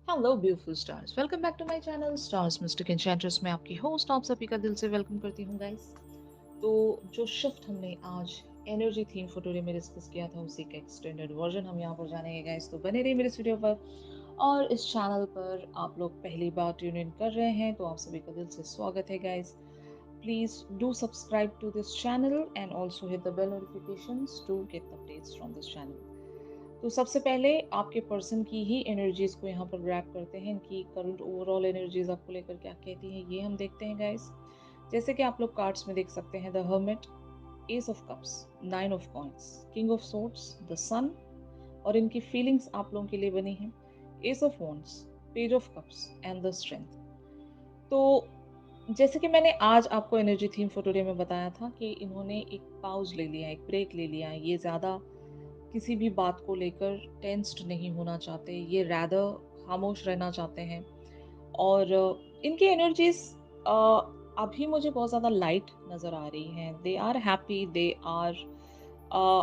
Hello beautiful stars, welcome back to my channel stars mystic enchantress में आपकी host आप सभी का दिल से वेलकम करती हूँ गाइस। तो जो शिफ्ट हमने आज एनर्जी थीम फॉर टुडे में डिस्कस किया था उसी का एक्सटेंडेड वर्जन हम यहाँ पर जानेंगे गाइस। तो बने रहिए मेरे इस वीडियो पर। और इस चैनल पर आप लोग पहली बार ट्यून इन कर रहे हैं तो आप सभी का दिल से स्वागत है guys. Please do subscribe to this channel and also hit the bell notifications to get the updates from this channel. तो सबसे पहले आपके पर्सन की ही एनर्जीज को यहाँ पर ग्रैब करते हैं, इनकी करंट ओवरऑल एनर्जीज आपको लेकर क्या कहती हैं ये हम देखते हैं गाइस। जैसे कि आप लोग कार्ड्स में देख सकते हैं, the hermit, ace of cups, nine of coins, king of swords, the sun, और इनकी फीलिंग्स आप लोगों के लिए बनी है, ace of wands, page of cups and the strength. तो जैसे कि मैंने आज आपको एनर्जी थीम फॉर टुडे में बताया था कि इन्होंने एक पाउज ले लिया, एक ब्रेक ले लिया, ये ज़्यादा किसी भी बात को लेकर टेंस्ड नहीं होना चाहते, ये रैदर खामोश रहना चाहते हैं। और इनकी एनर्जीज अभी मुझे बहुत ज़्यादा लाइट नज़र आ रही हैं। They are happy, they are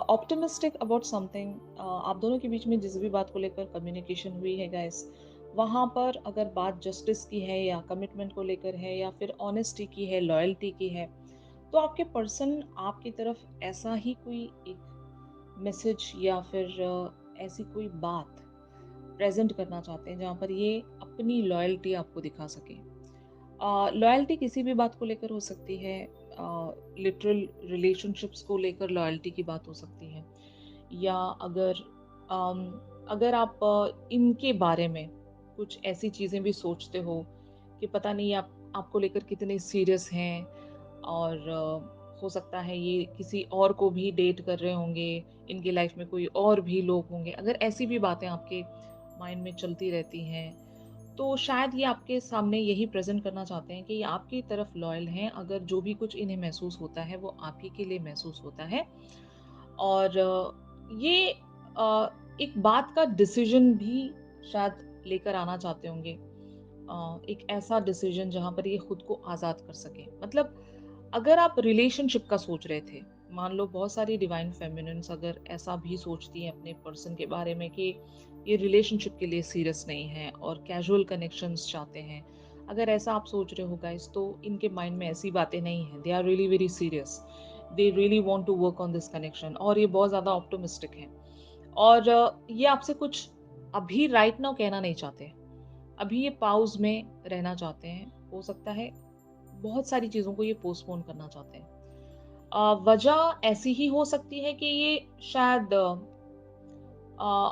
optimistic about something. आप दोनों के बीच में जिस भी बात को लेकर कम्युनिकेशन हुई है गाइस, वहाँ पर अगर बात जस्टिस की है या कमिटमेंट को लेकर है या फिर ऑनेस्टी की है, लॉयल्टी की है, तो आपके पर्सन आपकी तरफ ऐसा ही कोई एक मैसेज या फिर ऐसी कोई बात प्रेजेंट करना चाहते हैं जहाँ पर ये अपनी लॉयल्टी आपको दिखा सके। लॉयल्टी किसी भी बात को लेकर हो सकती है, लिटरल रिलेशनशिप्स को लेकर लॉयल्टी की बात हो सकती है, या अगर अगर आप इनके बारे में कुछ ऐसी चीज़ें भी सोचते हो कि पता नहीं आप आपको लेकर कितने सीरियस हैं, और हो सकता है ये किसी और को भी डेट कर रहे होंगे, इनकी लाइफ में कोई और भी लोग होंगे, अगर ऐसी भी बातें आपके माइंड में चलती रहती हैं, तो शायद ये आपके सामने यही प्रेजेंट करना चाहते हैं कि ये आपकी तरफ लॉयल हैं। अगर जो भी कुछ इन्हें महसूस होता है वो आप ही के लिए महसूस होता है। और ये एक बात का डिसीजन भी शायद लेकर आना चाहते होंगे, एक ऐसा डिसीजन जहां पर ये खुद को आज़ाद कर सके। मतलब अगर आप रिलेशनशिप का सोच रहे थे, मान लो बहुत सारी डिवाइन फेमिनिन्स अगर ऐसा भी सोचती हैं अपने पर्सन के बारे में कि ये रिलेशनशिप के लिए सीरियस नहीं है और कैजुअल कनेक्शंस चाहते हैं, अगर ऐसा आप सोच रहे हो गाइस, तो इनके माइंड में ऐसी बातें नहीं हैं। They are really very serious, they really want to work on this connection, और ये बहुत ज़्यादा ऑप्टिमिस्टिक हैं। और ये आपसे कुछ अभी राइट नाउ कहना नहीं चाहते, अभी ये पाउज में रहना चाहते हैं। हो सकता है बहुत सारी चीज़ों को ये पोस्टपोन करना चाहते हैं। वजह ऐसी ही हो सकती है कि ये शायद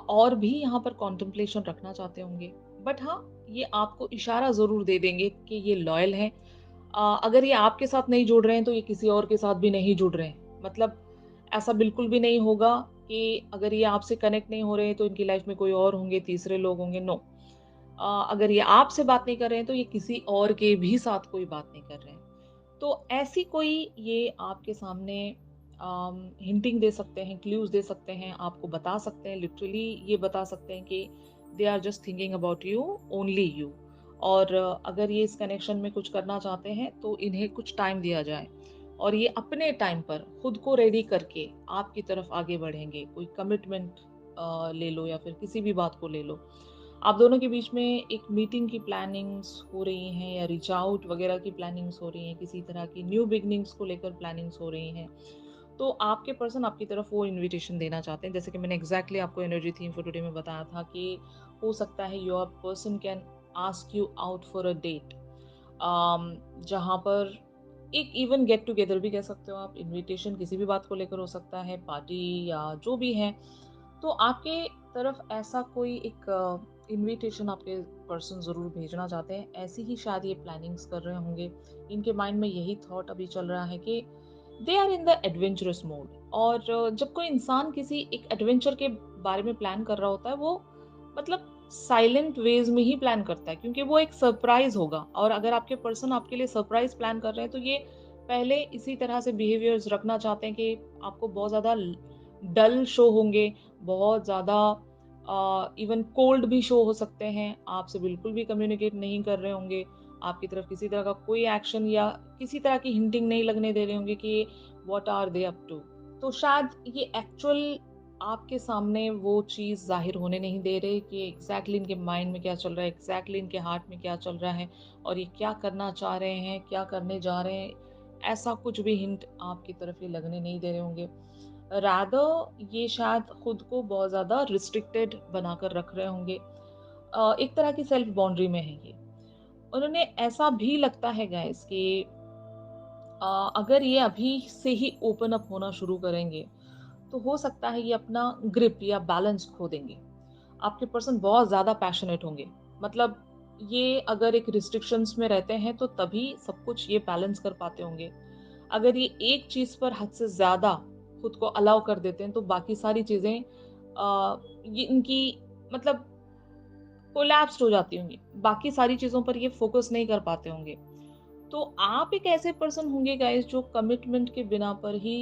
और भी यहाँ पर कॉन्टेम्पलेशन रखना चाहते होंगे। बट हाँ, ये आपको इशारा ज़रूर दे देंगे कि ये लॉयल हैं। अगर ये आपके साथ नहीं जुड़ रहे हैं तो ये किसी और के साथ भी नहीं जुड़ रहे हैं। मतलब ऐसा बिल्कुल भी नहीं होगा कि अगर ये आपसे कनेक्ट नहीं हो रहे हैं तो इनकी लाइफ में कोई और होंगे, तीसरे लोग होंगे, नो। अगर ये आपसे बात नहीं कर रहे हैं तो ये किसी और के भी साथ कोई बात नहीं कर रहे हैं। तो ऐसी कोई ये आपके सामने हिंटिंग दे सकते हैं, क्लूज दे सकते हैं, आपको बता सकते हैं, लिटरली ये बता सकते हैं कि they are just thinking about you, only you. और अगर ये इस कनेक्शन में कुछ करना चाहते हैं तो इन्हें कुछ टाइम दिया जाए, और ये अपने टाइम पर खुद को रेडी करके आपकी तरफ आगे बढ़ेंगे। कोई कमिटमेंट ले लो या फिर किसी भी बात को ले लो, आप दोनों के बीच में एक मीटिंग की प्लानिंग्स हो रही हैं या रीच आउट वगैरह की प्लानिंग्स हो रही हैं, किसी तरह की न्यू बिगनिंग्स को लेकर प्लानिंग्स हो रही हैं। तो आपके पर्सन आपकी तरफ वो इनविटेशन देना चाहते हैं, जैसे कि मैंने एग्जैक्टली आपको एनर्जी थीम फॉर टुडे में बताया था कि हो सकता है your person can ask you out for a date, जहाँ पर एक इवन गेट टुगेदर भी कह सकते हो आप। इनविटेशन किसी भी बात को लेकर हो सकता है, पार्टी या जो भी है। तो आपके तरफ ऐसा कोई एक इनविटेशन आपके पर्सन ज़रूर भेजना चाहते हैं, ऐसी ही शायद ये प्लानिंग्स कर रहे होंगे। इनके माइंड में यही थॉट अभी चल रहा है कि they are in the adventurous mode. और जब कोई इंसान किसी एक एडवेंचर के बारे में प्लान कर रहा होता है, वो मतलब साइलेंट वेज में ही प्लान करता है, क्योंकि वो एक सरप्राइज होगा। और अगर आपके पर्सन आपके लिए सरप्राइज प्लान कर रहे हैं तो ये पहले इसी तरह से बिहेवियर्स रखना चाहते हैं कि आपको बहुत ज़्यादा डल शो होंगे, बहुत ज़्यादा इवन कोल्ड भी शो हो सकते हैं, आपसे बिल्कुल भी कम्युनिकेट नहीं कर रहे होंगे, आपकी तरफ किसी तरह का कोई एक्शन या किसी तरह की हिंटिंग नहीं लगने दे रहे होंगे कि what are they up to. तो शायद ये एक्चुअल आपके सामने वो चीज़ ज़ाहिर होने नहीं दे रहे कि एग्ज़ैक्टली इनके माइंड में क्या चल रहा है, एग्ज़ैक्टली इनके हार्ट में क्या चल रहा है और ये क्या करना चाह रहे हैं, क्या करने जा रहे हैं, ऐसा कुछ भी हिंट आपकी तरफ ये लगने नहीं दे रहे होंगे। रादर ये शायद खुद को बहुत ज़्यादा रिस्ट्रिक्टेड बनाकर रख रहे होंगे। एक तरह की सेल्फ बाउंड्री में है ये। उन्होंने ऐसा भी लगता है गाइस कि अगर ये अभी से ही ओपन अप होना शुरू करेंगे, तो हो सकता है ये अपना ग्रिप या बैलेंस खो देंगे। आपके पर्सन बहुत ज़्यादा पैशनेट होंगे। मतलब ये अगर एक रिस्ट्रिक्शंस में रहते हैं, तो तभी सब कुछ ये बैलेंस कर पाते होंगे। अगर ये एक चीज़ पर हद से ज़्यादा खुद को अलाउ कर देते हैं, तो बाकी सारी चीज़ें ये इनकी मतलब कोलैप्स्ड हो जाती होंगी। बाकी सारी चीज़ों पर ये फ़ोकस नहीं कर पाते होंगे। तो आप एक ऐसे पर्सन होंगे गाइस जो कमिटमेंट के बिना पर ही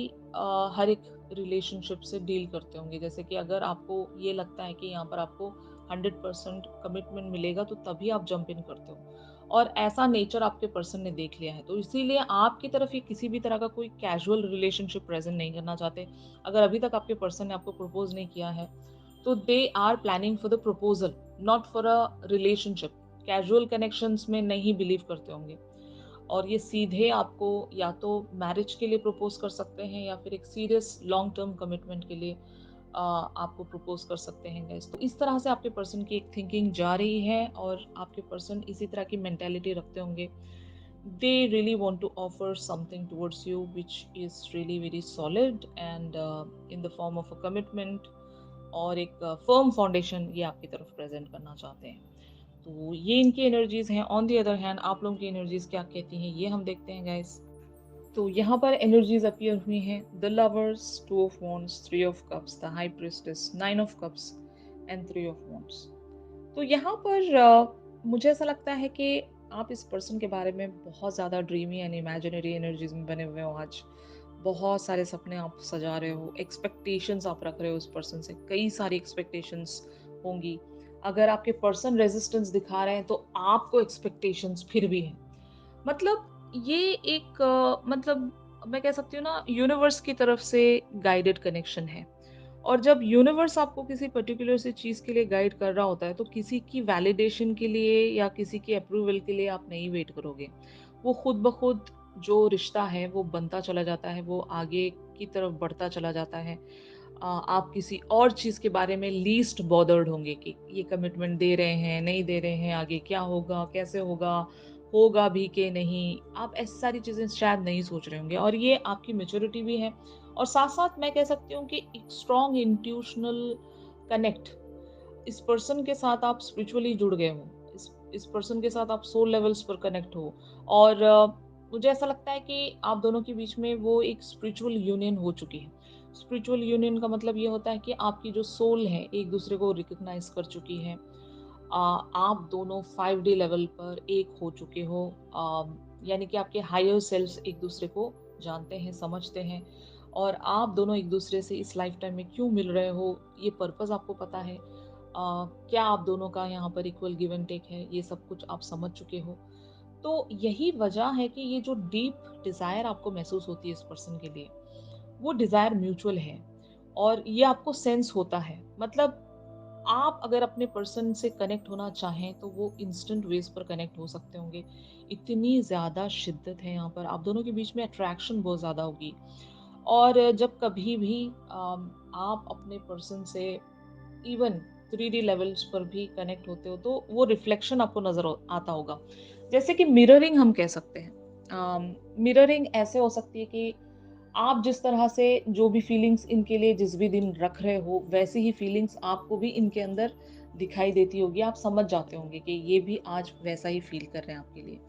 हर एक रिलेशनशिप से डील करते होंगे। जैसे कि अगर आपको ये लगता है कि यहाँ पर आपको 100% कमिटमेंट मिलेगा, तो तभी आप जंप इन करते हो और ऐसा नेचर आपके पर्सन ने देख लिया है। तो इसीलिए आपकी तरफ ये किसी भी तरह का कोई कैजुअल रिलेशनशिप प्रेजेंट नहीं करना चाहते। अगर अभी तक आपके पर्सन ने आपको प्रपोज नहीं किया है, तो they are planning for the proposal, not for a relationship. Casual connections में नहीं बिलीव करते होंगे और ये सीधे आपको या तो मैरिज के लिए प्रपोज कर सकते हैं या फिर एक सीरियस लॉन्ग टर्म कमिटमेंट के लिए आपको प्रपोज कर सकते हैं गाइस। तो इस तरह से आपके पर्सन की एक थिंकिंग जा रही है और आपके पर्सन इसी तरह की मेंटेलिटी रखते होंगे। They really want to offer something towards you which is really very solid and in the form of a commitment और एक फर्म फाउंडेशन ये आपकी तरफ प्रेजेंट करना चाहते हैं। तो ये इनकी एनर्जीज हैं। ऑन द अदर हैंड आप लोगों की एनर्जीज क्या कहती हैं, ये हम देखते हैं गाइस। तो यहाँ पर एनर्जीज अपीयर हुई हैं। The lovers, 2 of wands, 3 of cups, the high priestess, 9 of cups and 3 of wands। तो यहाँ पर मुझे ऐसा लगता है कि आप इस पर्सन के बारे में बहुत ज़्यादा ड्रीमी एंड इमेजिनरी एनर्जीज में बने हुए हो आज। बहुत सारे सपने आप सजा रहे हो, एक्सपेक्टेशंस आप रख रहे हो उस पर्सन से, कई सारी एक्सपेक्टेशंस होंगी। अगर आपके पर्सन रेजिस्टेंस दिखा रहे हैं, तो आपको एक्सपेक्टेशंस फिर भी हैं। मतलब ये एक मतलब मैं कह सकती हूँ ना, यूनिवर्स की तरफ से गाइडेड कनेक्शन है। और जब यूनिवर्स आपको किसी पर्टिकुलर सी चीज़ के लिए गाइड कर रहा होता है, तो किसी की वैलिडेशन के लिए या किसी के अप्रूवल के लिए आप नहीं वेट करोगे। वो खुद ब खुद जो रिश्ता है वो बनता चला जाता है, वो आगे की तरफ बढ़ता चला जाता है। आप किसी और चीज़ के बारे में लीस्ट बॉदर्ड होंगे कि ये कमिटमेंट दे रहे हैं, नहीं दे रहे हैं, आगे क्या होगा, कैसे होगा, होगा भी कि नहीं। आप ऐसी सारी चीज़ें शायद नहीं सोच रहे होंगे और ये आपकी मैच्योरिटी भी है। और साथ-साथ मैं कह सकती हूँ कि एक स्ट्रॉन्ग इंट्यूशनल कनेक्ट, इस पर्सन के साथ आप स्पिरिचुअली जुड़ गए हो। इस पर्सन के साथ आप सोल लेवल्स पर कनेक्ट हो और मुझे ऐसा लगता है कि आप दोनों के बीच में वो एक स्पिरिचुअल यूनियन हो चुकी है। स्पिरिचुअल यूनियन का मतलब ये होता है कि आपकी जो सोल है, एक दूसरे को रिकॉग्नाइज कर चुकी है। आप दोनों 5D लेवल पर एक हो चुके हो। यानी कि आपके हायर सेल्फ्स एक दूसरे को जानते हैं, समझते हैं और आप दोनों एक दूसरे से इस लाइफ टाइम में क्यों मिल रहे हो, ये पर्पस आपको पता है। क्या आप दोनों का यहाँ पर इक्वल गिव एंड टेक है, ये सब कुछ आप समझ चुके हो। तो यही वजह है कि ये जो डीप डिजायर आपको महसूस होती है इस पर्सन के लिए, वो डिजायर म्यूचुअल है और ये आपको सेंस होता है। मतलब आप अगर अपने पर्सन से कनेक्ट होना चाहें, तो वो इंस्टेंट वेज पर कनेक्ट हो सकते होंगे। इतनी ज़्यादा शिद्दत है यहाँ पर, आप दोनों के बीच में अट्रैक्शन बहुत ज़्यादा होगी। और जब कभी भी आप अपने पर्सन से इवन 3D लेवल्स पर भी कनेक्ट होते हो, तो वो रिफ्लेक्शन आपको नज़र आता होगा। जैसे कि मिररिंग हम कह सकते हैं। मिररिंग ऐसे हो सकती है कि आप जिस तरह से जो भी फीलिंग्स इनके लिए जिस भी दिन रख रहे हो, वैसी ही फीलिंग्स आपको भी इनके अंदर दिखाई देती होगी। आप समझ जाते होंगे कि ये भी आज वैसा ही फील कर रहे हैं आपके लिए।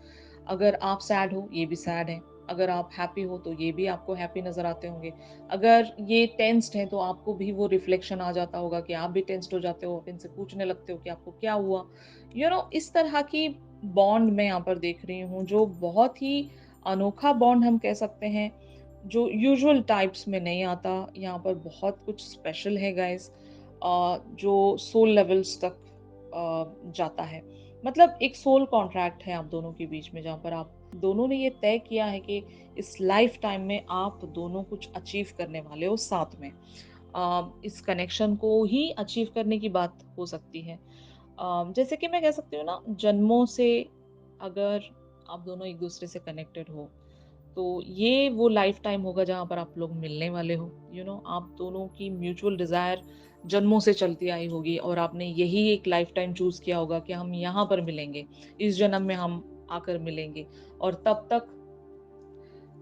अगर आप सैड हो, ये भी सैड है। अगर आप हैप्पी हो, तो ये भी आपको हैप्पी नज़र आते होंगे। अगर ये टेंस्ड हैं, तो आपको भी वो रिफ्लेक्शन आ जाता होगा कि आप भी टेंस्ड हो जाते हो, आप इनसे पूछने लगते हो कि आपको क्या हुआ? इस तरह की बॉन्ड मैं यहाँ पर देख रही हूँ, जो बहुत ही अनोखा बॉन्ड हम कह सकते हैं, जो यूजुअल टाइप्स में नहीं आता। यहाँ पर बहुत कुछ स्पेशल है गाइस, जो सोल लेवल्स तक जाता है। मतलब एक सोल कॉन्ट्रैक्ट है आप दोनों के बीच में, जहाँ पर आप दोनों ने ये तय किया है कि इस लाइफ टाइम में आप दोनों कुछ अचीव करने वाले हो साथ में। इस कनेक्शन को ही अचीव करने की बात हो सकती है। जैसे कि मैं कह सकती हूँ ना, जन्मों से अगर आप दोनों एक दूसरे से कनेक्टेड हो, तो ये वो लाइफ टाइम होगा जहाँ पर आप लोग मिलने वाले हो। आप दोनों की म्यूचुअल डिजायर जन्मों से चलती आई होगी और आपने यही एक लाइफ टाइम चूज किया होगा कि हम यहाँ पर मिलेंगे, इस जन्म में हम आकर मिलेंगे। और तब तक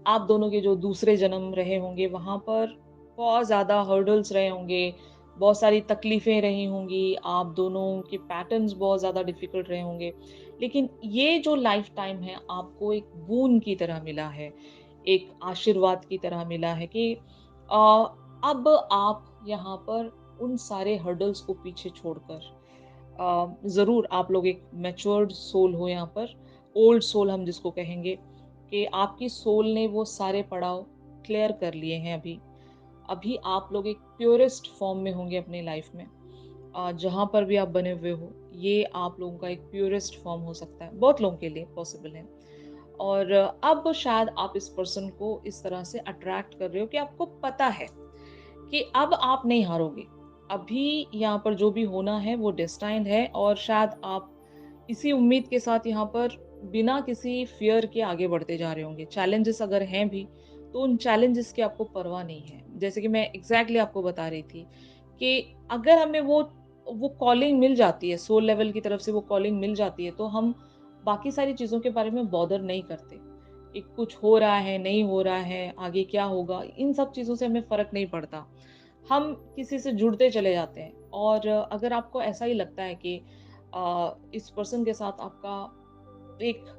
आप दोनों के जो दूसरे जन्म रहे होंगे वहां पर बहुत ज्यादा हर्डल्स रहे होंगे, बहुत सारी तकलीफें रही होंगी, आप दोनों के पैटर्न्स बहुत ज्यादा डिफिकल्ट रहे होंगे। लेकिन ये जो लाइफ टाइम है आपको एक बून की तरह मिला है, एक आशीर्वाद की तरह मिला है कि आ, अब आप यहाँ पर उन सारे हर्डल्स को पीछे छोड़कर, ज़रूर आप लोग एक मैच्योर्ड सोल हो यहाँ पर, ओल्ड सोल हम जिसको कहेंगे, कि आपकी सोल ने वो सारे पड़ाव क्लियर कर लिए हैं अभी। अभी आप लोग एक प्योरेस्ट फॉर्म में होंगे अपनी लाइफ में। जहाँ पर भी आप बने हुए हो, ये आप लोगों का एक प्योरेस्ट फॉर्म हो सकता है, बहुत लोगों के लिए पॉसिबल है। और अब शायद आप इस पर्सन को इस तरह से अट्रैक्ट कर रहे हो कि आपको पता है कि अब आप नहीं हारोगे। अभी यहाँ पर जो भी होना है वो डेस्टाइन्ड है, और शायद आप इसी उम्मीद के साथ यहाँ पर बिना किसी फ़ियर के आगे बढ़ते जा रहे होंगे। चैलेंजेस अगर हैं भी, तो उन चैलेंजेस की आपको परवाह नहीं है। जैसे कि मैं एग्ज़ैक्टली आपको बता रही थी कि अगर हमें वो कॉलिंग मिल जाती है, सोल लेवल की तरफ से वो कॉलिंग मिल जाती है, तो हम बाकी सारी चीज़ों के बारे में बॉदर नहीं करते। कि कुछ हो रहा है, नहीं हो रहा है, आगे क्या होगा, इन सब चीज़ों से हमें फ़र्क नहीं पड़ता। हम किसी से जुड़ते चले जाते हैं। और अगर आपको ऐसा ही लगता है कि इस पर्सन के साथ आपका एक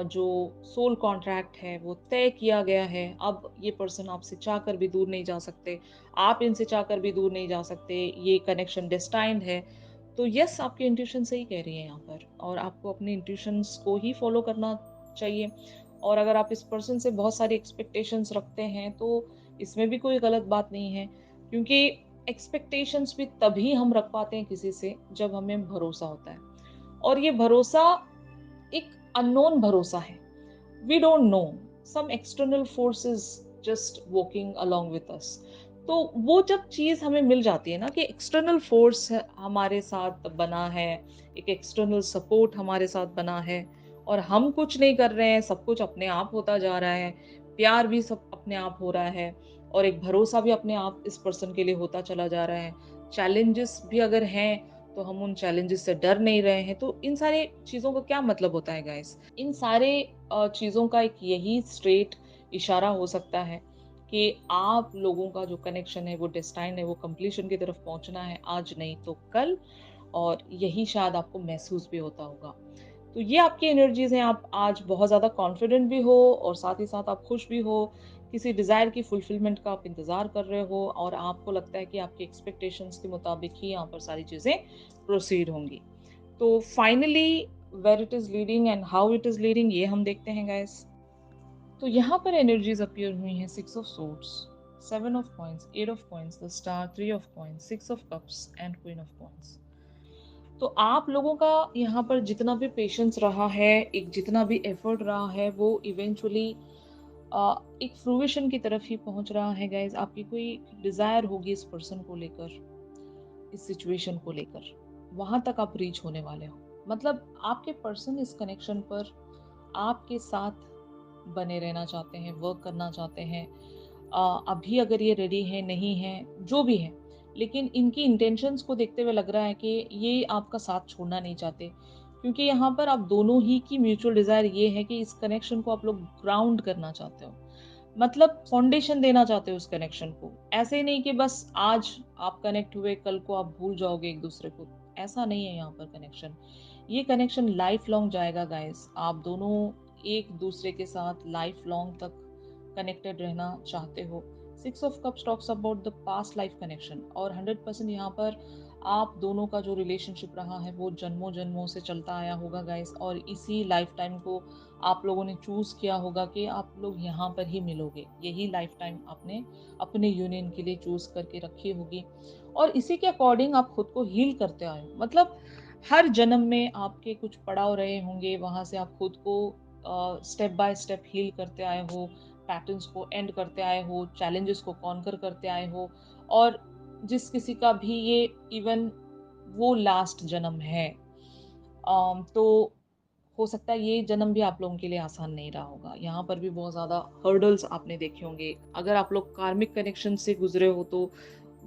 जो सोल कॉन्ट्रैक्ट है वो तय किया गया है, अब ये पर्सन आपसे चाहकर भी दूर नहीं जा सकते, आप इनसे चाहकर भी दूर नहीं जा सकते, ये कनेक्शन डेस्टाइन्ड है, तो यस, आपकी इंट्यूशन सही कह रही है यहाँ पर, और आपको अपने इंट्यूशंस को ही फॉलो करना चाहिए। और अगर आप इस पर्सन से बहुत सारी एक्सपेक्टेशंस रखते हैं, तो इसमें भी कोई गलत बात नहीं है, क्योंकि एक्सपेक्टेशंस भी तभी हम रख पाते हैं किसी से जब हमें भरोसा होता है। और ये भरोसा एक अननोन भरोसा है। We don't know, some external forces just walking along with us. तो वो जब चीज हमें मिल जाती है ना कि एक्सटर्नल फोर्स हमारे साथ बना है, एक एक्सटर्नल सपोर्ट हमारे साथ बना है, और हम कुछ नहीं कर रहे हैं, सब कुछ अपने आप होता जा रहा है, प्यार भी सब अपने आप हो रहा है, और एक भरोसा भी अपने आप इस पर्सन के लिए होता चला जा रहा है। चैलेंजेस भी अगर हैं, तो हम उन चैलेंजेस से डर नहीं रहे हैं। तो इन सारे चीज़ों का क्या मतलब होता है गाइस? इन सारे चीज़ों का एक यही स्ट्रेट इशारा हो सकता है कि आप लोगों का जो कनेक्शन है वो डेस्टाइन है, वो कंप्लीशन की तरफ पहुंचना है, आज नहीं तो कल। और यही शायद आपको महसूस भी होता होगा। तो ये आपकी एनर्जीज हैं, आप आज बहुत ज़्यादा कॉन्फिडेंट भी हो और साथ ही साथ आप खुश भी हो। किसी डिज़ायर की फुलफिलमेंट का आप इंतज़ार कर रहे हो, और आपको लगता है कि आपकी एक्सपेक्टेशंस के मुताबिक ही यहाँ पर सारी चीज़ें प्रोसीड होंगी। तो finally where it is leading and how it is leading, ये हम देखते हैं गाइस। तो यहाँ पर एनर्जीज अपीयर हुई हैं, 6 of swords, 7 of coins, 8 of coins, the star, 3 of coins, 6 of cups and queen of coins. तो आप लोगों का यहाँ पर जितना भी पेशेंस रहा है, एक जितना भी एफर्ट रहा है, वो इवेंचुअली एक फ्रूइशन की तरफ ही पहुंच रहा है गाइज। आपकी कोई डिजायर होगी इस पर्सन को लेकर, इस सिचुएशन को लेकर, वहां तक आप रीच होने वाले हो। मतलब आपके पर्सन इस कनेक्शन पर आपके साथ बने रहना चाहते हैं, वर्क करना चाहते हैं। अभी अगर ये रेडी है, नहीं है, जो भी है, लेकिन इनकी इंटेंशंस को देखते हुए लग रहा है कि ये आपका साथ छोड़ना नहीं चाहते, क्योंकि यहाँ पर आप दोनों ही की म्यूचुअल डिजायर ये है कि इस कनेक्शन को आप लोग ग्राउंड करना चाहते हो। मतलब फाउंडेशन देना चाहते हो उस कनेक्शन को। ऐसे ही नहीं कि बस आज आप कनेक्ट हुए, कल को आप भूल जाओगे एक दूसरे को। ऐसा नहीं है यहाँ पर कनेक्शन। ये कनेक्शन लाइफ लॉन्ग जाएगा गाइस। आप दोनों एक दूसरे के साथ लाइफ लॉन्ग तक कनेक्टेड रहना चाहते हो। 6 of cups talks about the past life connection, और 100% यहाँ पर आप दोनों का जो रिलेशनशिप रहा है वो जन्मों जन्मों से चलता आया होगा गाइस, और इसी लाइफ टाइम को आप लोगों ने चूज किया होगा कि आप लोग यहाँ पर ही मिलोगे। यही लाइफ टाइम आपने अपने यूनियन के लिए चूज करके रखी होगी, और इसी के अकॉर्डिंग आप खुद को हील करते आए हो। मतलब हर जन्म में आपके कुछ पड़ाव रहे होंगे, वहां से आप खुद को स्टेप बाय स्टेप हील करते आए हो, पैटर्न्स को एंड करते आए हो, चैलेंजेस को कॉन्कर करते आए हो, और जिस किसी का भी ये इवन वो लास्ट जन्म है, तो हो सकता है ये जन्म भी आप लोगों के लिए आसान नहीं रहा होगा। यहाँ पर भी बहुत ज़्यादा हर्डल्स आपने देखे होंगे। अगर आप लोग कार्मिक कनेक्शन से गुजरे हो तो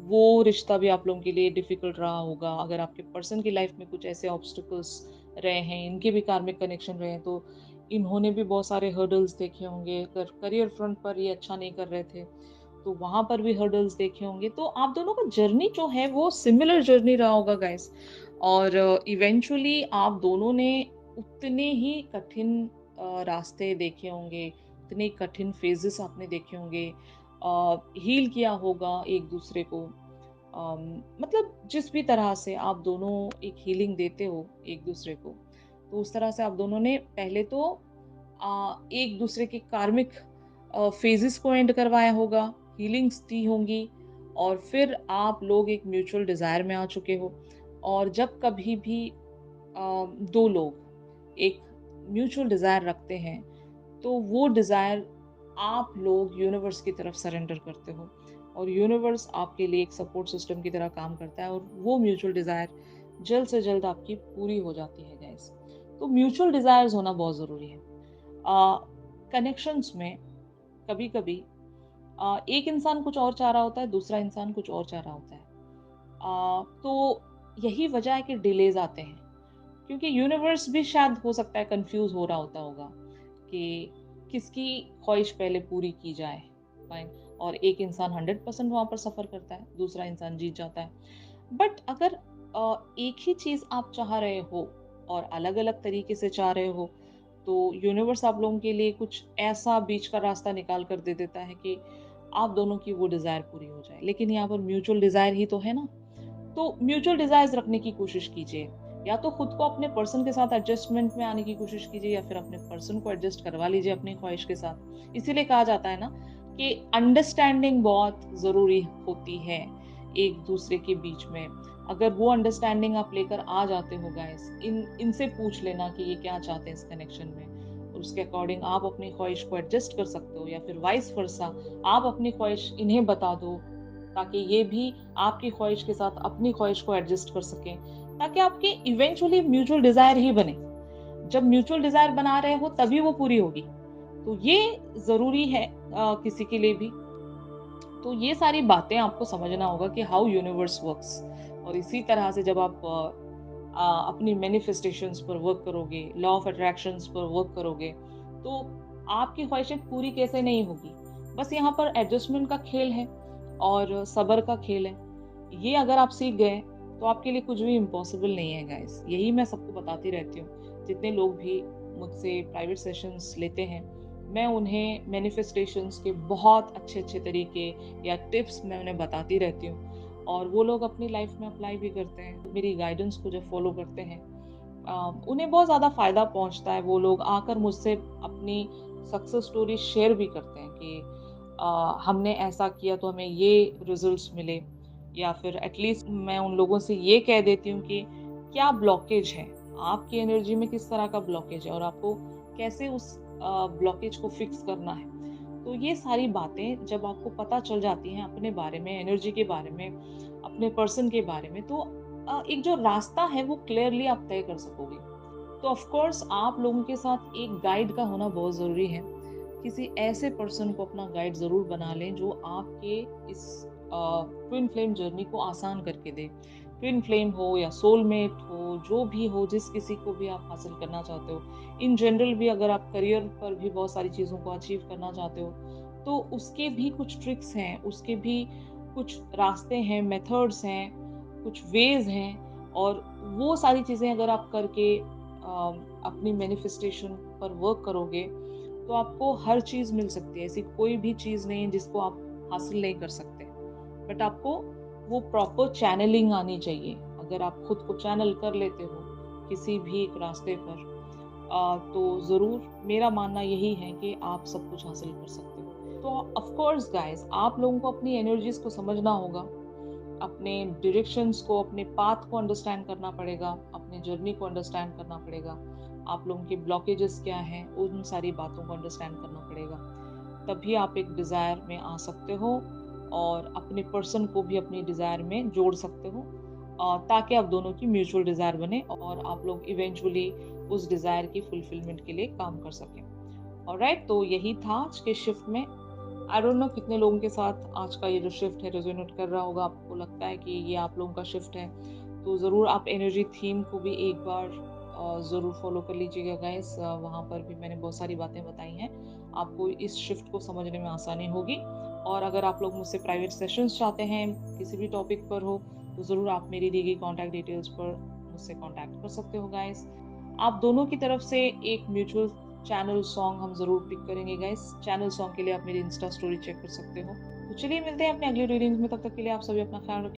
वो रिश्ता भी आप लोगों के लिए डिफिकल्ट रहा होगा। अगर आपके पर्सन की लाइफ में कुछ ऐसे ऑब्स्टिकल्स रहे हैं, इनके भी कार्मिक कनेक्शन रहे हैं, तो इन्होंने भी बहुत सारे हर्डल्स देखे होंगे। अगर करियर फ्रंट पर ये अच्छा नहीं कर रहे थे तो वहां पर भी हर्डल्स देखे होंगे। तो आप दोनों का जर्नी जो है वो सिमिलर जर्नी रहा होगा गाइस। और इवेंचुअली आप दोनों ने उतने ही कठिन रास्ते देखे होंगे, उतने कठिन फेजेस आपने देखे होंगे, हील किया होगा एक दूसरे को। मतलब जिस भी तरह से आप दोनों एक हीलिंग देते हो एक दूसरे को, तो उस तरह से आप दोनों ने पहले तो एक दूसरे के कार्मिक फेजेस को एंड करवाया होगा, हीलिंग्स दी होंगी, और फिर आप लोग एक म्यूचुअल डिजायर में आ चुके हो। और जब कभी भी दो लोग एक म्यूचुअल डिजायर रखते हैं, तो वो डिजायर आप लोग यूनिवर्स की तरफ सरेंडर करते हो, और यूनिवर्स आपके लिए एक सपोर्ट सिस्टम की तरह काम करता है, और वो म्यूचुअल डिजायर जल्द से जल्द आपकी पूरी हो जाती है गाइस। तो म्यूचुअल डिजायर्स होना बहुत जरूरी है कनेक्शंस में। कभी कभी एक इंसान कुछ और चाह रहा होता है, दूसरा इंसान कुछ और चाह रहा होता है। तो यही वजह है कि डिलेज आते हैं, क्योंकि यूनिवर्स भी शायद हो सकता है कंफ्यूज हो रहा होगा कि किसकी ख्वाहिश पहले पूरी की जाए। फाइन। और एक इंसान 100% वहां पर सफर करता है, दूसरा इंसान जीत जाता है। बट अगर एक ही चीज आप चाह रहे हो और अलग अलग तरीके से चाह रहे हो, तो यूनिवर्स आप लोगों के लिए कुछ ऐसा बीच का रास्ता निकाल कर दे देता है कि आप दोनों की वो डिजायर पूरी हो जाए। लेकिन यहाँ पर म्यूचुअल डिजायर ही तो है ना। तो म्यूचुअल डिजायर्स रखने की कोशिश कीजिए। या तो खुद को अपने पर्सन के साथ एडजस्टमेंट में आने की कोशिश कीजिए, या फिर अपने पर्सन को एडजस्ट करवा लीजिए अपनी ख्वाहिश के साथ। इसीलिए कहा जाता है ना कि अंडरस्टैंडिंग बहुत जरूरी होती है एक दूसरे के बीच में। अगर वो अंडरस्टैंडिंग आप लेकर आ जाते हो गाइस, इनसे पूछ लेना कि ये क्या चाहते हैं इस कनेक्शन में, और उसके अकॉर्डिंग आप अपनी ख्वाहिश को एडजस्ट कर सकते हो, या फिर वाइस वर्सा आप अपनी ख्वाहिश इन्हें बता दो, ताकि ये भी आपकी ख्वाहिश के साथ अपनी ख्वाहिश को एडजस्ट कर सकें, ताकि आपके इवेंचुअली म्यूचुअल डिजायर ही बने। जब म्यूचुअल डिजायर बना रहे हो तभी वो पूरी होगी। तो ये जरूरी है किसी के लिए भी। तो ये सारी बातें आपको समझना होगा कि हाउ यूनिवर्स वर्क्स। और इसी तरह से जब आप अपनी मैनिफेस्टेशंस पर वर्क करोगे, लॉ ऑफ अट्रैक्शंस पर वर्क करोगे, तो आपकी ख्वाहिशें पूरी कैसे नहीं होगी। बस यहाँ पर एडजस्टमेंट का खेल है और सब्र का खेल है। ये अगर आप सीख गए तो आपके लिए कुछ भी इम्पॉसिबल नहीं है गाइस। यही मैं सबको बताती रहती हूँ। जितने लोग भी मुझसे प्राइवेट सेशंस लेते हैं, मैं उन्हें मैनिफेस्टेशंस के बहुत अच्छे अच्छे तरीके या टिप्स मैं उन्हें बताती रहती हूँ, और वो लोग अपनी लाइफ में अप्लाई भी करते हैं। मेरी गाइडेंस को जब फॉलो करते हैं, उन्हें बहुत ज़्यादा फायदा पहुंचता है। वो लोग आकर मुझसे अपनी सक्सेस स्टोरी शेयर भी करते हैं कि हमने ऐसा किया तो हमें ये रिजल्ट्स मिले। या फिर एटलीस्ट मैं उन लोगों से ये कह देती हूँ कि क्या ब्लॉकेज है, आपकी एनर्जी में किस तरह का ब्लॉकेज है, और आपको कैसे उस ब्लॉकेज को फिक्स करना है। तो ये सारी बातें जब आपको पता चल जाती हैं अपने बारे में, एनर्जी के बारे में, अपने पर्सन के बारे में, तो एक जो रास्ता है वो क्लियरली आप तय कर सकोगे। तो ऑफ कोर्स आप लोगों के साथ एक गाइड का होना बहुत ज़रूरी है। किसी ऐसे पर्सन को अपना गाइड ज़रूर बना लें जो आपके इस ट्विन फ्लेम जर्नी को आसान करके दे। ट्विन फ्लेम हो या सोलमेट हो, जो भी हो, जिस किसी को भी आप हासिल करना चाहते हो। इन जनरल भी अगर आप करियर पर भी बहुत सारी चीज़ों को अचीव करना चाहते हो, तो उसके भी कुछ ट्रिक्स हैं, उसके भी कुछ रास्ते हैं, मेथड्स हैं, कुछ वेज हैं। और वो सारी चीज़ें अगर आप करके अपनी मैनिफेस्टेशन पर वर्क करोगे, तो आपको हर चीज़ मिल सकती है। ऐसी कोई भी चीज़ नहीं है जिसको आप हासिल नहीं कर सकते। बट आपको वो प्रॉपर चैनलिंग आनी चाहिए। अगर आप खुद को चैनल कर लेते हो किसी भी एक रास्ते पर, तो ज़रूर मेरा मानना यही है कि आप सब कुछ हासिल कर सकते हो। तो ऑफ कोर्स गाइस, आप लोगों को अपनी एनर्जीज को समझना होगा, अपने डायरेक्शंस को, अपने पाथ को अंडरस्टैंड करना पड़ेगा, अपने जर्नी को अंडरस्टैंड करना पड़ेगा। आप लोगों के ब्लॉकेजेस क्या हैं, उन सारी बातों को अंडरस्टैंड करना पड़ेगा। तभी आप एक डिज़ायर में आ सकते हो और अपने पर्सन को भी अपनी डिज़ायर में जोड़ सकते हो, ताकि आप दोनों की म्यूचुअल डिज़ायर बने और आप लोग इवेंचुअली उस डिज़ायर की फुलफिलमेंट के लिए काम कर सकें। ऑलराइट, तो यही था आज के शिफ्ट में। आई डोंट नो कितने लोगों के साथ आज का ये जो शिफ्ट है रेजोनेट कर रहा होगा, आपको लगता है कि ये आप लोगों का शिफ्ट है, तो ज़रूर आप एनर्जी थीम को भी एक बार ज़रूर फॉलो कर लीजिएगा गाइस। वहाँ पर भी मैंने बहुत सारी बातें बताई हैं, आपको इस शिफ्ट को समझने में आसानी होगी। और अगर आप लोग मुझसे प्राइवेट सेशंस चाहते हैं, किसी भी टॉपिक पर हो, तो ज़रूर आप मेरी दी गई कॉन्टैक्ट डिटेल्स पर मुझसे कॉन्टैक्ट कर सकते हो गाइस। आप दोनों की तरफ से एक म्यूचुअल चैनल सॉन्ग हम ज़रूर पिक करेंगे गाइस। चैनल सॉन्ग के लिए आप मेरी इंस्टा स्टोरी चेक कर सकते हो। तो चलिए मिलते हैं अपने अगली रीडिंग्स में, तब तक के लिए आप सभी अपना ख्याल रखें।